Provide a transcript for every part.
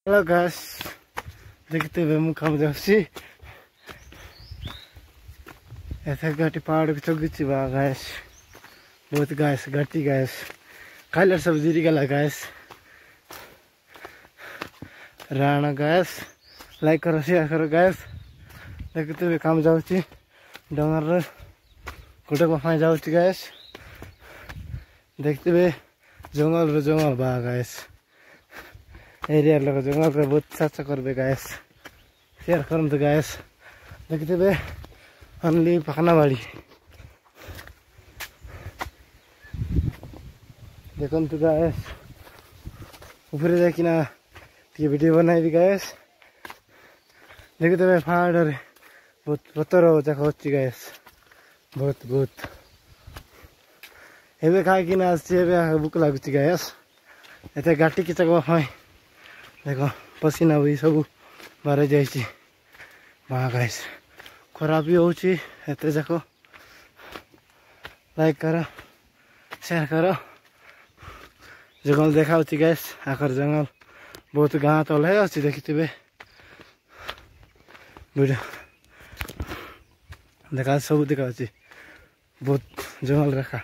Hello guys, देखते हुए ମୁଁ କାମ ଯାଉଛି ऐसे घाटी पहाड़ की चौकी बा गाइस। बहुत गाइस घाटी गाइस खाइलर सब जीरी गला गाइस। राणा गाइस लाइक करो शेयर करो गाइस। देखते हुए काम जाଉଛି डंगर गोटे पाई जाଉଛି गाइस। देखते हुए जंगल बा गाइस। एरिया लोग जंगल रे बहुत अच्छा करबे गाइस। शेयर करंतु गाइस। देखते हुए ओनली पखना बाड़ी देखंतु गाइस। ऊपर जाकिना टी वीडियो बनाइबी गाइस। देखते हुए पहाड़ रे बहुत पत्थर जाक होची गाइस। बहुत एबे खाइकिना आसी एबे भूख लागुची गाइस। एते गाटी की चकवा हाय देखो पसीना भी सब बाहर जाइए वहाँ गाइस। खराब भी होची एते जाको लाइक करो शेयर करो। जंगल देखा गाइस आखर जंगल बहुत गाँ तले अच्छी देखते वीडियो देखा सब देखा बहुत जंगल रखा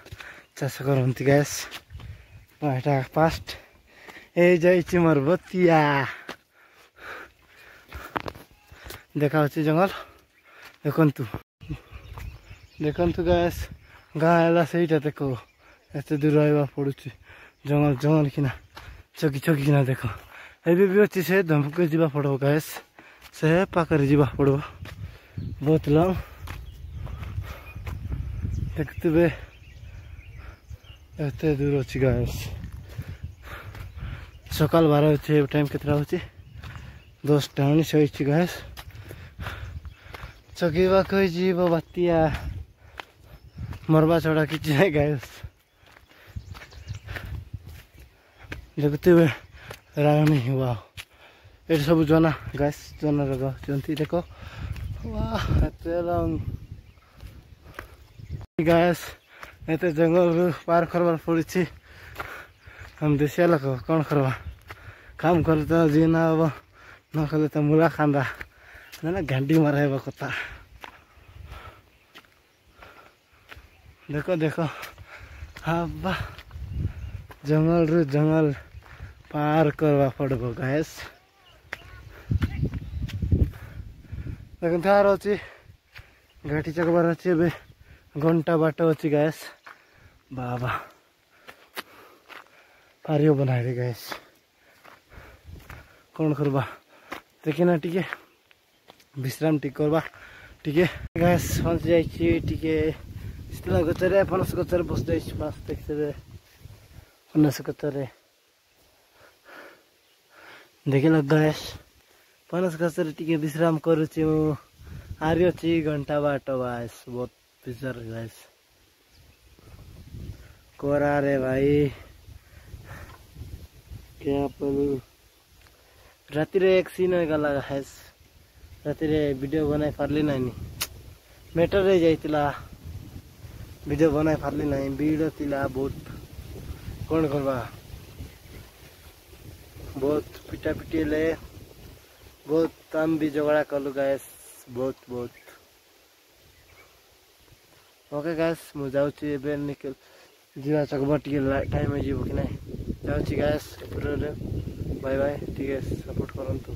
चाष करती गाइस। एटा फास्ट ए जाइए मोर बतिया देखा जंगल देखंतु गाइस। गाँ है सहीटा देखो एत दूर रहा पड़ू जंगल किना चकी किना देख एबी भी अच्छी से धमके जावा पड़ो गाइस। से पाखरे जावा पड़ो बहुत लंग देखते हुए एत दूर अच्छी गाइस। सकाल 12 अच्छे टाइम केतरा होची 10टा 19 होची गाइस। चकीवा कोई जीव बातिया मरबा छड़ा किसी नहीं गाइस। देखते हुए रानी वाह ये सब जना गाइस जना रगा चंती देखो वाह एते लंग गाइस। एते जंगल पार करबार पड़ी। हम देशिया लोक कौन करवा काम करे तो जीना अब न कले तो मुला खांदा ना घंटी मारा कथा देखो देखो हाँ बा जंगल पार करवा पड़ो गाइस। लेकिन थार अच्छी घाटी चकबार अच्छी ए घंटा बाट अच्छी गाइस। बाबा पारियो बनाए गाइस कौन करवा देखना टिके विश्राम टी करवा टिके गाइस। पहुंच जाइए टिके गचरे पनस गचरे बस जाइए मास देखते पनस गचरे देखे लग गाइस। पनस गचरे टिके विश्राम करुची आर्य ची घंटा बाट गाइस बहुत बिजर गाइस कोरा रे भाई क्या पलू राति रे एक सीन गला गाइस। राति रे वीडियो बनाई पारली नहीं मेटर रे जाइतिला वीडियो बनाई पारली नहीं वीडियो तिला बहुत कौन करवा बहुत पिटा पिटी ले बहुत काम भी झगड़ा कलु गाइस बहुत ओके गाइस मु जाउची एबे निकल जीवा चकबा टिके टाइम हो जीव कि नहीं जाउची गाइस बाय बाय ठीक है सपोर्ट करंतु।